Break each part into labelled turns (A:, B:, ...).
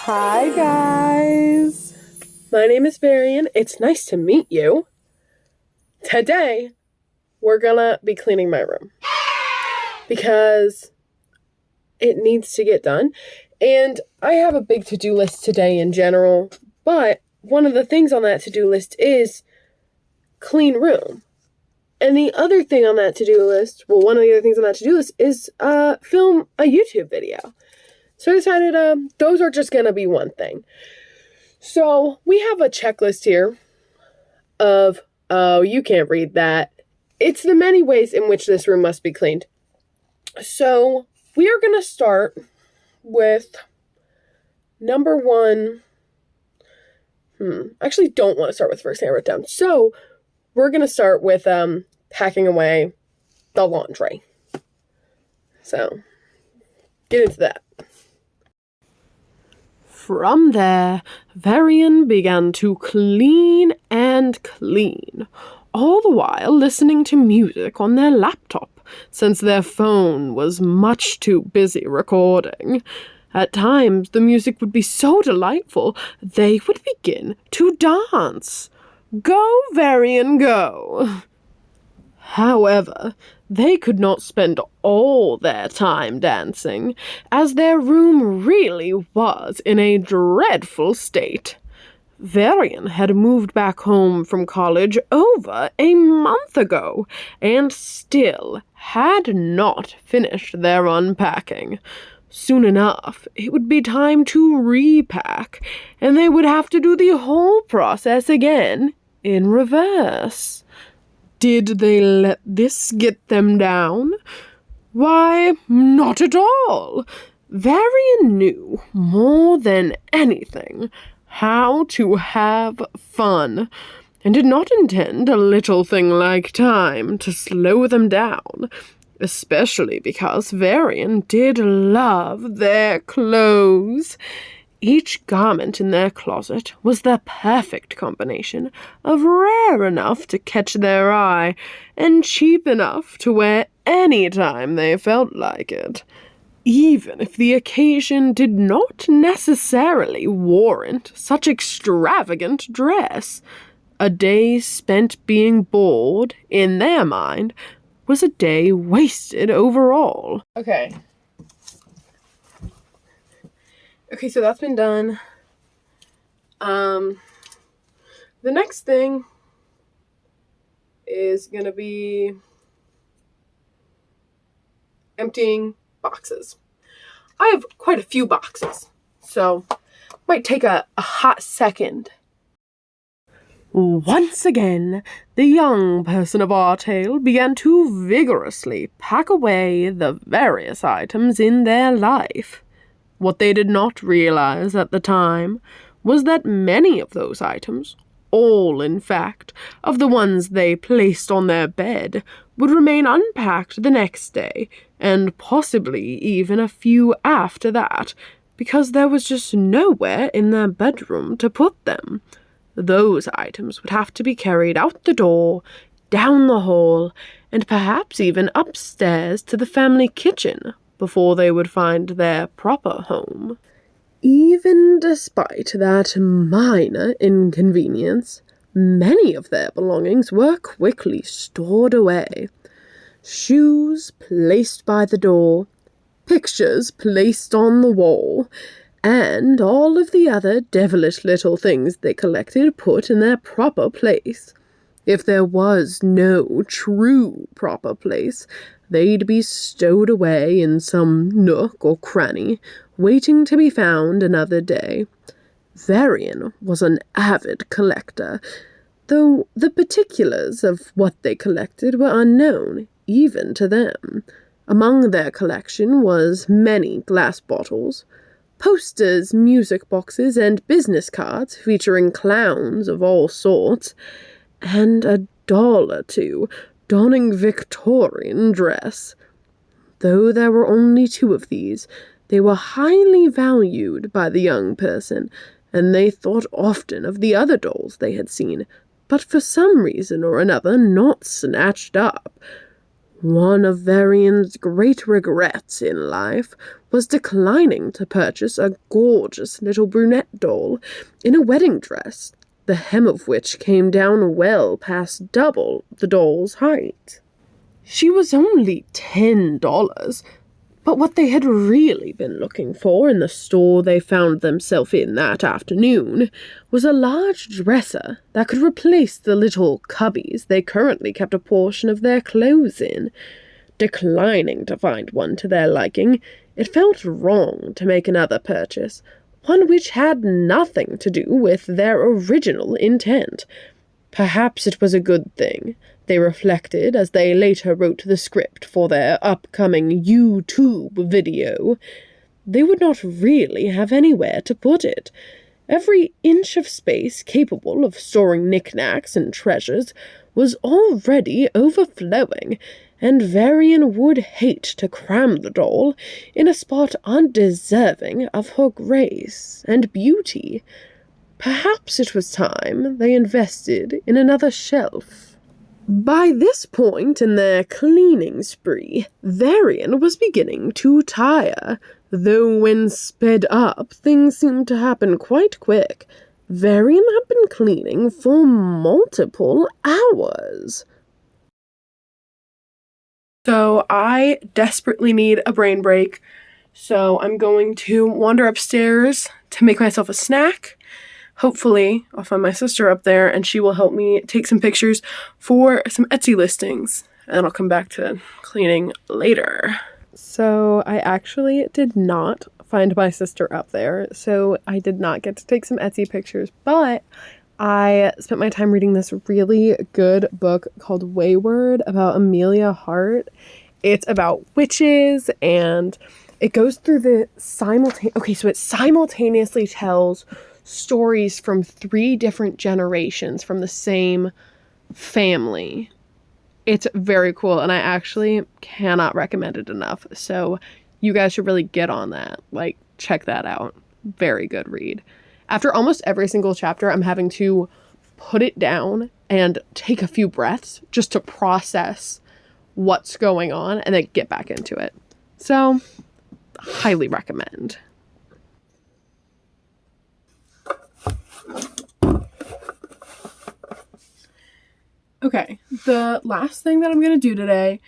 A: Hi guys, my name is Varian. It's nice to meet you. Today, we're gonna be cleaning my room because it needs to get done. And I have a big to-do list today in general, but one of the things on that to-do list is clean room. And the other thing on that to-do list, one of the other things on that to-do list is film a YouTube video. So I decided those are just going to be one thing. So we have a checklist here of, oh, you can't read that. It's the many ways in which this room must be cleaned. So we are going to start with number one. Actually don't want to start with the first thing I wrote down. So we're going to start with packing away the laundry. So get into that. From there, Varian began to clean and clean, all the while listening to music on their laptop, since their phone was much too busy recording. At times, the music would be so delightful, they would begin to dance. Go, Varian, go! However, they could not spend all their time dancing, as their room really was in a dreadful state. Varian had moved back home from college over a month ago, and still had not finished their unpacking. Soon enough, it would be time to repack, and they would have to do the whole process again in reverse. Did they let this get them down? Why, not at all. Varian knew, more than anything, how to have fun, and did not intend a little thing like time to slow them down, especially because Varian did love their clothes. Each garment in their closet was the perfect combination of rare enough to catch their eye and cheap enough to wear any time they felt like it, even if the occasion did not necessarily warrant such extravagant dress. A day spent being bored, in their mind, was a day wasted overall. Okay, so that's been done. The next thing is gonna be emptying boxes. I have quite a few boxes, so might take a hot second. Once again, the young person of our tale began to vigorously pack away the various items in their life. What they did not realize at the time was that many of those items, all in fact, of the ones they placed on their bed, would remain unpacked the next day, and possibly even a few after that, because there was just nowhere in their bedroom to put them. Those items would have to be carried out the door, down the hall, and perhaps even upstairs to the family kitchen, before they would find their proper home. Even despite that minor inconvenience, many of their belongings were quickly stored away. Shoes placed by the door, pictures placed on the wall, and all of the other devilish little things they collected put in their proper place. If there was no true proper place, they'd be stowed away in some nook or cranny, waiting to be found another day. Varian was an avid collector, though the particulars of what they collected were unknown, even to them. Among their collection was many glass bottles, posters, music boxes, and business cards featuring clowns of all sorts, and a doll or two donning Victorian dress. Though there were only 2 of these, they were highly valued by the young person, and they thought often of the other dolls they had seen, but for some reason or another not snatched up. One of Varian's great regrets in life was declining to purchase a gorgeous little brunette doll in a wedding dress, the hem of which came down well past double the doll's height. She was only $10, but what they had really been looking for in the store they found themselves in that afternoon was a large dresser that could replace the little cubbies they currently kept a portion of their clothes in. Declining to find one to their liking, it felt wrong to make another purchase, one which had nothing to do with their original intent. Perhaps it was a good thing, they reflected as they later wrote the script for their upcoming YouTube video. They would not really have anywhere to put it. Every inch of space capable of storing knickknacks and treasures was already overflowing, and Varian would hate to cram the doll in a spot undeserving of her grace and beauty. Perhaps it was time they invested in another shelf. By this point in their cleaning spree, Varian was beginning to tire, though when sped up, things seemed to happen quite quick. Varian had been cleaning for multiple hours. So I desperately need a brain break, so I'm going to wander upstairs to make myself a snack. Hopefully, I'll find my sister up there, and she will help me take some pictures for some Etsy listings, and I'll come back to cleaning later. So I actually did not find my sister up there, so I did not get to take some Etsy pictures, but I spent my time reading this really good book called Wayward about Amelia Hart. It's about witches, and it goes through the it simultaneously tells stories from 3 different generations from the same family. It's very cool, and I actually cannot recommend it enough. So you guys should really get on that. Like, check that out. Very good read. After almost every single chapter, I'm having to put it down and take a few breaths just to process what's going on and then get back into it. So, highly recommend. Okay, the last thing that I'm going to do today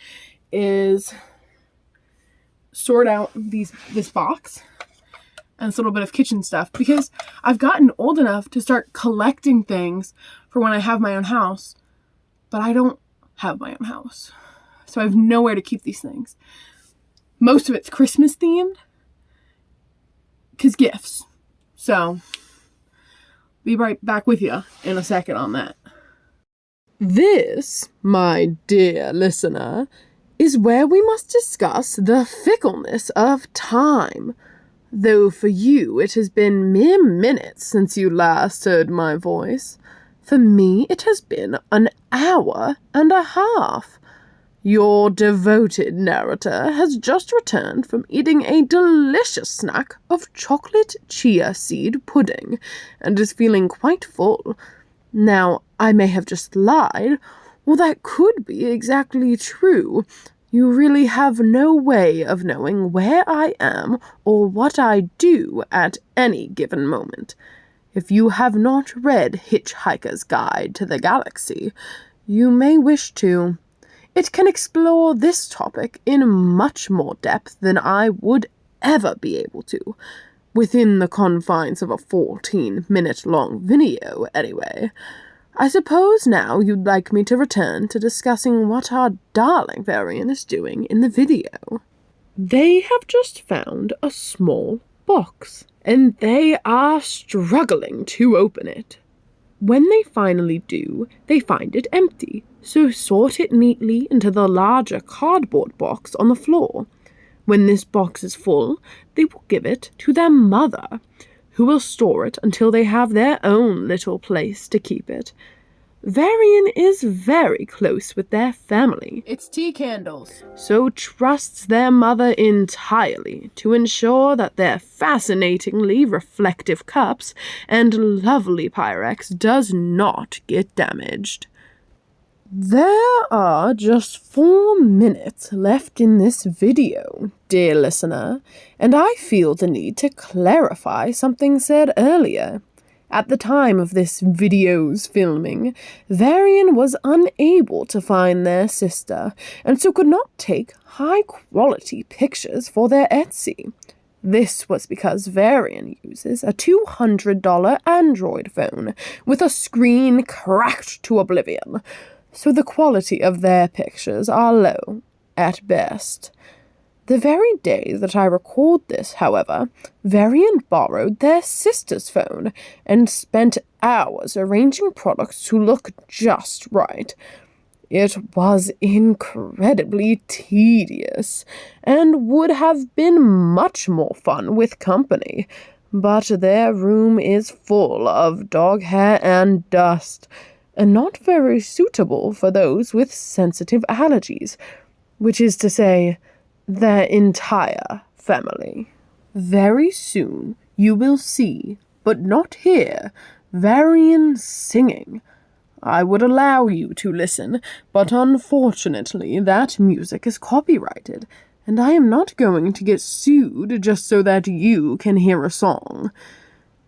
A: is sort out this box and this little bit of kitchen stuff, because I've gotten old enough to start collecting things for when I have my own house, but I don't have my own house. So I have nowhere to keep these things. Most of it's Christmas themed, because gifts. So, be right back with you in a second on that. This, my dear listener, is where we must discuss the fickleness of time. Though for you it has been mere minutes since you last heard my voice, for me it has been an hour and a half. Your devoted narrator has just returned from eating a delicious snack of chocolate chia seed pudding, and is feeling quite full. Now, I may have just lied, or that could be exactly true. You really have no way of knowing where I am or what I do at any given moment. If you have not read Hitchhiker's Guide to the Galaxy, you may wish to. It can explore this topic in much more depth than I would ever be able to, within the confines of a 14-minute-long video, anyway. I suppose now you'd like me to return to discussing what our darling Varian is doing in the video. They have just found a small box, and they are struggling to open it. When they finally do, they find it empty, so sort it neatly into the larger cardboard box on the floor. When this box is full, they will give it to their mother, who will store it until they have their own little place to keep it. Varian is very close with their family. It's tea candles. So trusts their mother entirely to ensure that their fascinatingly reflective cups and lovely Pyrex does not get damaged. There are just 4 minutes left in this video, dear listener, and I feel the need to clarify something said earlier. At the time of this video's filming, Varian was unable to find their sister, and so could not take high-quality pictures for their Etsy. This was because Varian uses a $200 Android phone with a screen cracked to oblivion, so the quality of their pictures are low, at best. The very day that I record this, however, Varian borrowed their sister's phone and spent hours arranging products to look just right. It was incredibly tedious, and would have been much more fun with company, but their room is full of dog hair and dust, and not very suitable for those with sensitive allergies, which is to say, their entire family. Very soon you will see, but not hear, Varian singing. I would allow you to listen, but unfortunately that music is copyrighted, and I am not going to get sued just so that you can hear a song.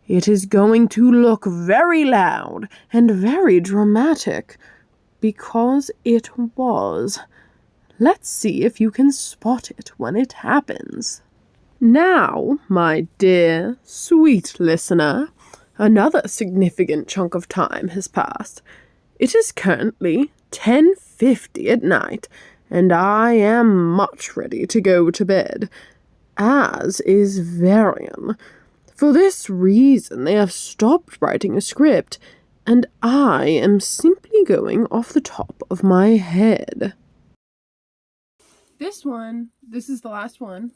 A: It is going to look very loud and very dramatic, because it was. Let's see if you can spot it when it happens. Now, my dear, sweet listener, another significant chunk of time has passed. It is currently 10:50 at night, and I am much ready to go to bed, as is Varian. For this reason, they have stopped writing a script, and I am simply going off the top of my head. This is the last one.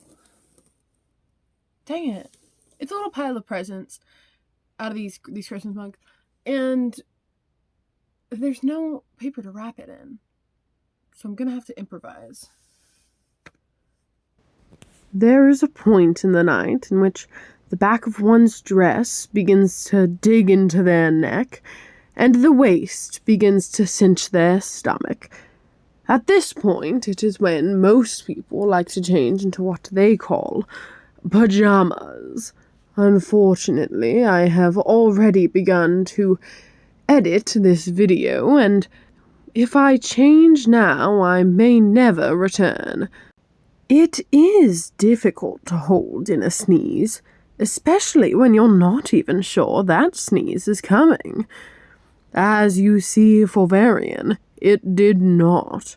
A: Dang it. It's a little pile of presents out of these Christmas mugs, and there's no paper to wrap it in, so I'm gonna have to improvise. There is a point in the night in which the back of one's dress begins to dig into their neck, and the waist begins to cinch their stomach. At this point, it is when most people like to change into what they call pajamas. Unfortunately, I have already begun to edit this video, and if I change now, I may never return. It is difficult to hold in a sneeze, especially when you're not even sure that sneeze is coming. As you see for Varian, it did not.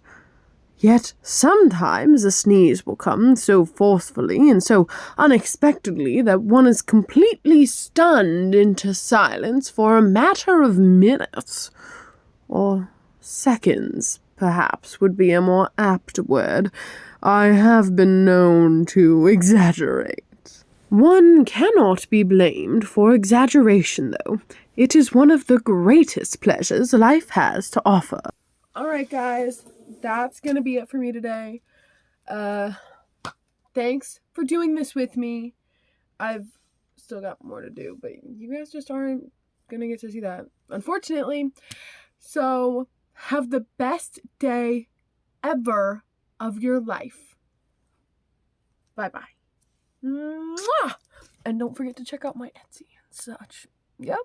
A: Yet sometimes a sneeze will come so forcefully and so unexpectedly that one is completely stunned into silence for a matter of minutes. Or seconds, perhaps, would be a more apt word. I have been known to exaggerate. One cannot be blamed for exaggeration, though. It is one of the greatest pleasures life has to offer. Alright, guys, that's gonna be it for me today. Thanks for doing this with me. I've still got more to do, but you guys just aren't gonna get to see that, unfortunately. So, have the best day ever of your life. Bye-bye. Mwah! And don't forget to check out my Etsy and such. Yep.